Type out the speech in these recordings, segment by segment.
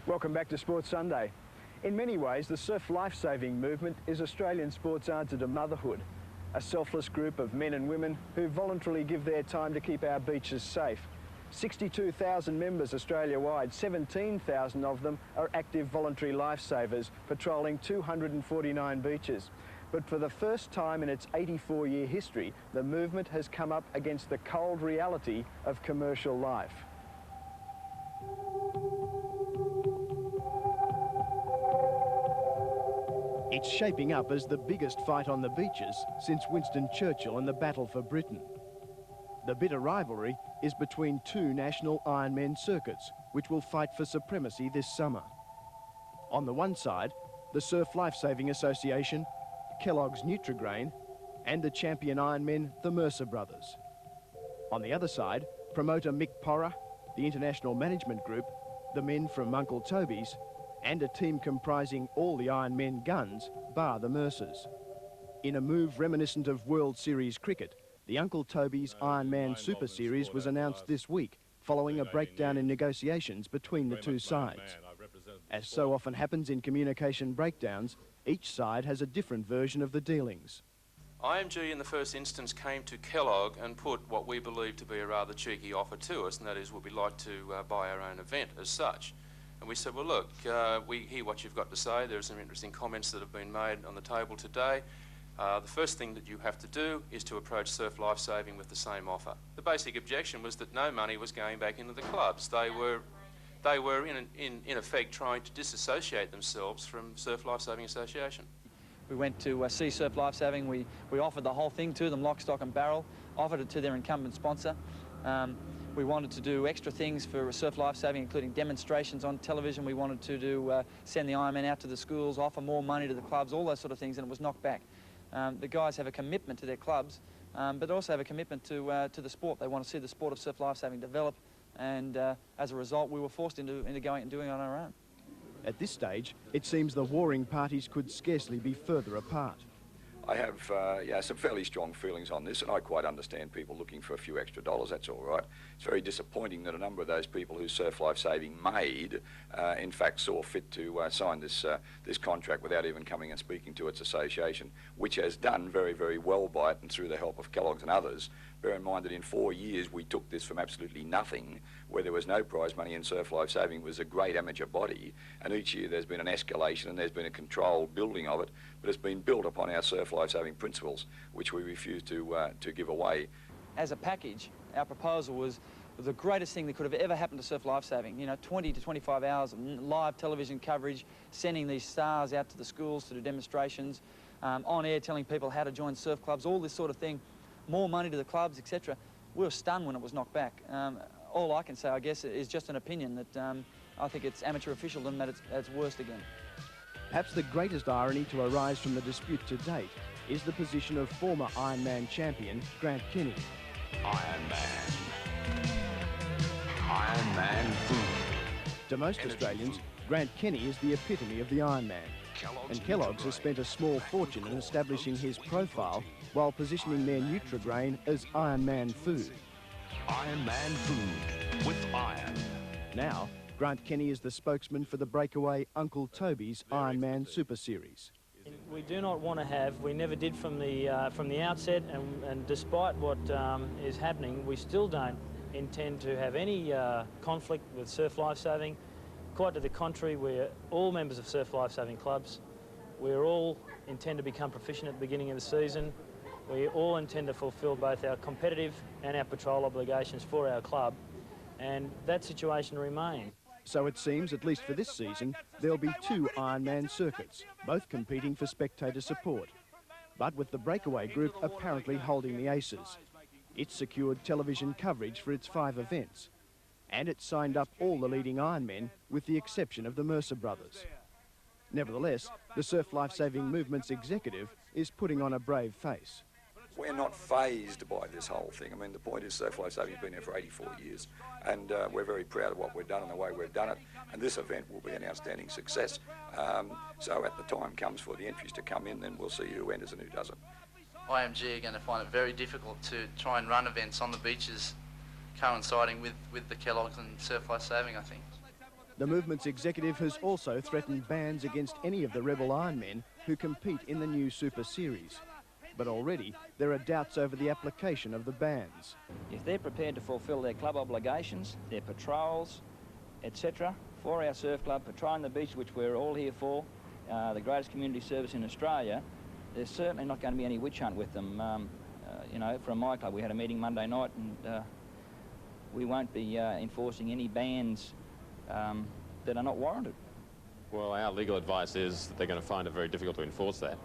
Welcome back to Sports Sunday. In many ways, the surf lifesaving movement is Australian sport's answer to motherhood, a selfless group of men and women who voluntarily give their time to keep our beaches safe. 62,000 members Australia-wide, 17,000 of them are active voluntary lifesavers, patrolling 249 beaches. But for the first time in its 84-year history, the movement has come up against the cold reality of commercial life. It's shaping up as the biggest fight on the beaches since Winston Churchill and the battle for Britain. The bitter rivalry is between two national Ironman circuits, which will fight for supremacy this summer. On the one side, the Surf Lifesaving Association, Kellogg's Nutrigrain, and the champion Ironmen, the Mercer brothers. On the other side, promoter Mick Porra, the International Management Group, the men from Uncle Toby's, and a team comprising all the Ironmen guns, bar the Mercers. In a move reminiscent of World Series cricket, the Uncle Toby's Ironman Super Series was announced this week, following a breakdown in negotiations between the two sides. As so often happens in communication breakdowns, each side has a different version of the dealings. IMG in the first instance came to Kellogg and put what we believe to be a rather cheeky offer to us, and that is, would we like to buy our own event as such. And we said, well, look, we hear what you've got to say. There are some interesting comments that have been made on the table today. The first thing that you have to do is to approach Surf Lifesaving with the same offer. The basic objection was that no money was going back into the clubs. They were in effect trying to disassociate themselves from Surf Lifesaving Association. We went to see Surf Lifesaving. We offered the whole thing to them, lock, stock and barrel, offered it to their incumbent sponsor. We wanted to do extra things for Surf Lifesaving, including demonstrations on television. We wanted to send the Ironmen out to the schools, offer more money to the clubs, all those sort of things, and it was knocked back. The guys have a commitment to their clubs, but also have a commitment to the sport. They want to see the sport of surf lifesaving develop, and as a result, we were forced into going and doing it on our own. At this stage, it seems the warring parties could scarcely be further apart. I have some fairly strong feelings on this, and I quite understand people looking for a few extra dollars. That's all right. It's very disappointing that a number of those people who Surf Lifesaving made, in fact, saw fit to sign this contract without even coming and speaking to its association, which has done very, very well by it and through the help of Kellogg's and others. Bear in mind that in 4 years we took this from absolutely nothing, where there was no prize money in Surf Lifesaving. It was a great amateur body, and each year there's been an escalation and there's been a controlled building of it, but it's been built upon our Surf Lifesaving principles, which we refuse to give away. As a package, our proposal was the greatest thing that could have ever happened to surf lifesaving. You know, 20 to 25 hours of live television coverage, sending these stars out to the schools to do demonstrations, on air telling people how to join surf clubs, all this sort of thing, more money to the clubs, etc. We were stunned when it was knocked back. All I can say, I guess, is just an opinion that I think it's amateur officialdom at its worst again. Perhaps the greatest irony to arise from the dispute to date is the position of former Ironman champion Grant Kenny. Ironman food. To most Australians, Grant Kenny is the epitome of the Ironman. And Kellogg's has spent a small fortune in establishing his profile while positioning their Nutrigrain as Ironman food. Ironman food with iron. Now, Grant Kenny is the spokesman for the breakaway Uncle Toby's Ironman Super Series. We do not want to have, we never did from the outset, and despite what is happening, we still don't intend to have any conflict with Surf Lifesaving. Quite to the contrary, we're all members of Surf Lifesaving clubs. We all intend to become proficient at the beginning of the season. We all intend to fulfil both our competitive and our patrol obligations for our club, and that situation remains. So it seems, at least for this season, there'll be 2 Ironman circuits, both competing for spectator support. But with the breakaway group apparently holding the aces. It's secured television coverage for its 5 events. And it's signed up all the leading Ironmen, with the exception of the Mercer brothers. Nevertheless, the Surf Lifesaving Movement's executive is putting on a brave face. We're not phased by this whole thing. I mean, the point is Surf Lifesaving's been there for 84 years, and we're very proud of what we've done and the way we've done it, and this event will be an outstanding success. So at the time comes for the entries to come in, then we'll see who enters and who doesn't. IMG are going to find it very difficult to try and run events on the beaches coinciding with the Kellogg's and Surf Lifesaving, I think. The movement's executive has also threatened bans against any of the rebel Ironmen who compete in the new Super Series. But already there are doubts over the application of the bans. If they're prepared to fulfil their club obligations, their patrols, etc., for our surf club, patrolling the beach, which we're all here for, the greatest community service in Australia, there's certainly not going to be any witch hunt with them. You know, from my club, we had a meeting Monday night, and we won't be enforcing any bans that are not warranted. Well, our legal advice is that they're going to find it very difficult to enforce that.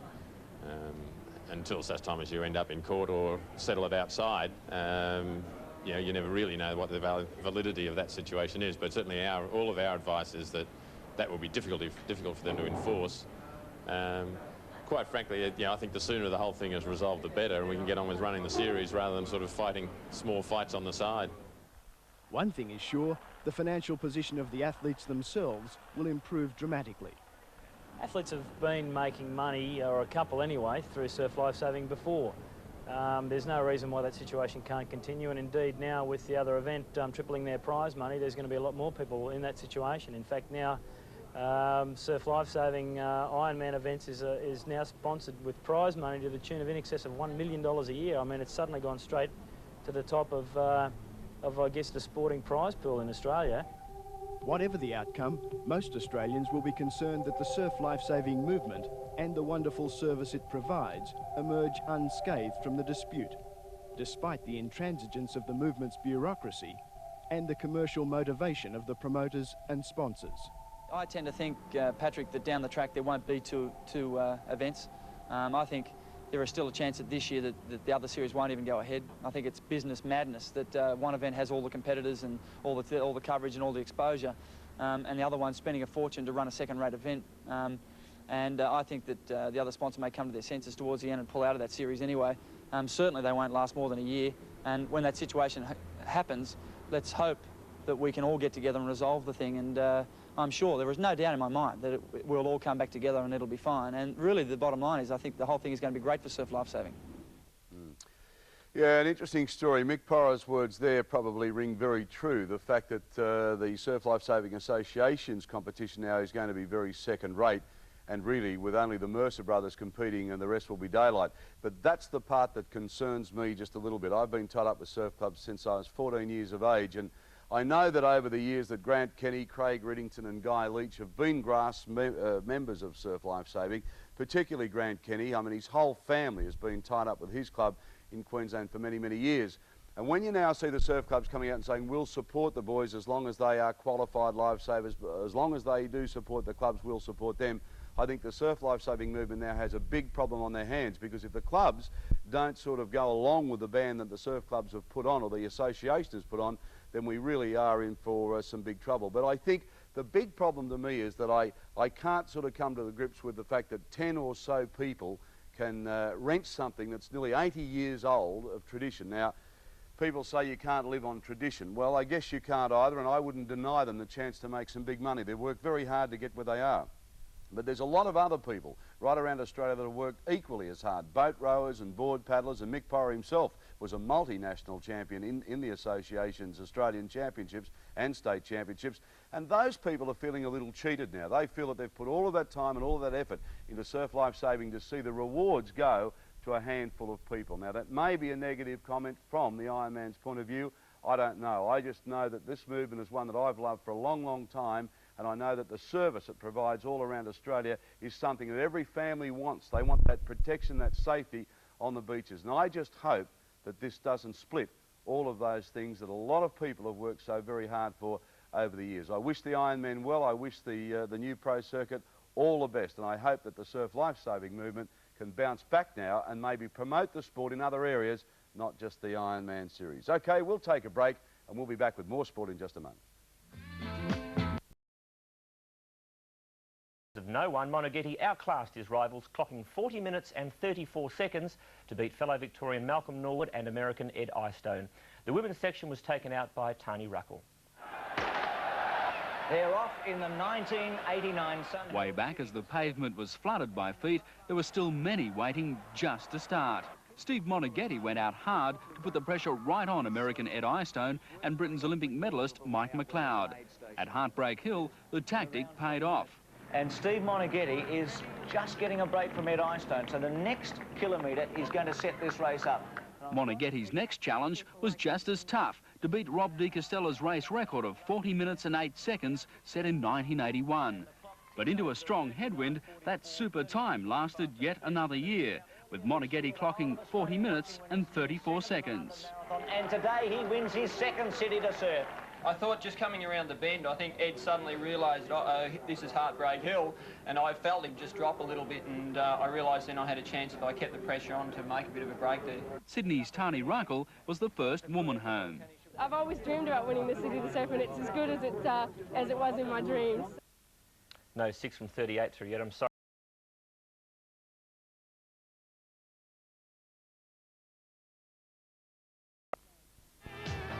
Until such time as you end up in court or settle it outside, you know, you never really know what the validity of that situation is. But certainly all of our advice is that that will be difficult for them to enforce. Quite frankly, you know, I think the sooner the whole thing is resolved, the better, and we can get on with running the series rather than sort of fighting small fights on the side. One thing is sure, the financial position of the athletes themselves will improve dramatically. Athletes have been making money, or a couple anyway, through surf lifesaving before. There's no reason why that situation can't continue, and indeed now with the other event tripling their prize money, there's going to be a lot more people in that situation. In fact, now surf lifesaving Ironman events is now sponsored with prize money to the tune of in excess of $1 million a year. I mean, it's suddenly gone straight to the top of I guess, the sporting prize pool in Australia. Whatever the outcome, most Australians will be concerned that the surf lifesaving movement and the wonderful service it provides emerge unscathed from the dispute, despite the intransigence of the movement's bureaucracy and the commercial motivation of the promoters and sponsors. I tend to think, Patrick, that down the track there won't be two events. I think there is still a chance that this year that the other series won't even go ahead. I think it's business madness that one event has all the competitors and all the coverage and all the exposure, and the other one's spending a fortune to run a second-rate event. And I think that the other sponsor may come to their senses towards the end and pull out of that series anyway. Certainly they won't last more than a year, and when that situation happens, let's hope that we can all get together and resolve the thing. And I'm sure, there is no doubt in my mind that we'll all come back together and it'll be fine. And really the bottom line is I think the whole thing is going to be great for surf lifesaving. Yeah, an interesting story. Mick Porra's words there probably ring very true. The fact that the Surf Lifesaving Association's competition now is going to be very second-rate, and really with only the Mercer brothers competing and the rest will be daylight. But that's the part that concerns me just a little bit. I've been tied up with surf clubs since I was 14 years of age, and I know that over the years that Grant Kenny, Craig Riddington and Guy Leach have been grass members of Surf Lifesaving, particularly Grant Kenny. I mean, his whole family has been tied up with his club in Queensland for many, many years. And when you now see the surf clubs coming out and saying, we'll support the boys as long as they are qualified lifesavers, as long as they do support the clubs, we'll support them, I think the surf lifesaving movement now has a big problem on their hands, because if the clubs don't sort of go along with the ban that the surf clubs have put on, or the association has put on, then we really are in for some big trouble. But I think the big problem to me is that I can't sort of come to the grips with the fact that 10 or so people can rent something that's nearly 80 years old of tradition. Now, people say you can't live on tradition. Well, I guess you can't either, and I wouldn't deny them the chance to make some big money. They've worked very hard to get where they are. But there's a lot of other people right around Australia that have worked equally as hard. Boat rowers and board paddlers, and Mick Porra himself was a multinational champion in the association's Australian championships and state championships. And those people are feeling a little cheated now. They feel that they've put all of that time and all of that effort into surf lifesaving to see the rewards go to a handful of people. Now, that may be a negative comment from the Ironman's point of view. I don't know. I just know that this movement is one that I've loved for a long, long time. And I know that the service it provides all around Australia is something that every family wants. They want that protection, that safety on the beaches. And I just hope that this doesn't split all of those things that a lot of people have worked so very hard for over the years. I wish the Ironmen well. I wish the new pro circuit all the best. And I hope that the surf lifesaving movement can bounce back now and maybe promote the sport in other areas, not just the Ironman series. Okay, we'll take a break and we'll be back with more sport in just a moment. Of no one, Monaghetti outclassed his rivals, clocking 40 minutes and 34 seconds to beat fellow Victorian Malcolm Norwood and American Ed Eyestone. The women's section was taken out by Tani Ruckle. They're off in the 1989 Sunday. Way back, as the pavement was flooded by feet, there were still many waiting just to start. Steve Monaghetti went out hard to put the pressure right on American Ed Eyestone and Britain's Olympic medalist Mike McLeod. At Heartbreak Hill, the tactic paid off. And Steve Monaghetti is just getting a break from Ed Eyestone, so the next kilometre is going to set this race up. Monaghetti's next challenge was just as tough, to beat Rob De Castella's race record of 40 minutes and 8 seconds set in 1981. But into a strong headwind, that super time lasted yet another year, with Monaghetti clocking 40 minutes and 34 seconds. And today he wins his second city to surf. I thought just coming around the bend, I think Ed suddenly realised, uh-oh, this is Heartbreak Hill, and I felt him just drop a little bit, and I realised then I had a chance if I kept the pressure on to make a bit of a break there. Sydney's Tani Ruckle was the first woman home. I've always dreamed about winning the City to Surf, and it's as good as it was in my dreams. No 6 from 38 through yet, I'm sorry.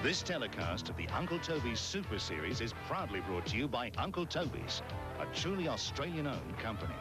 This telecast of the Uncle Toby's Super Series is proudly brought to you by Uncle Toby's, a truly Australian-owned company.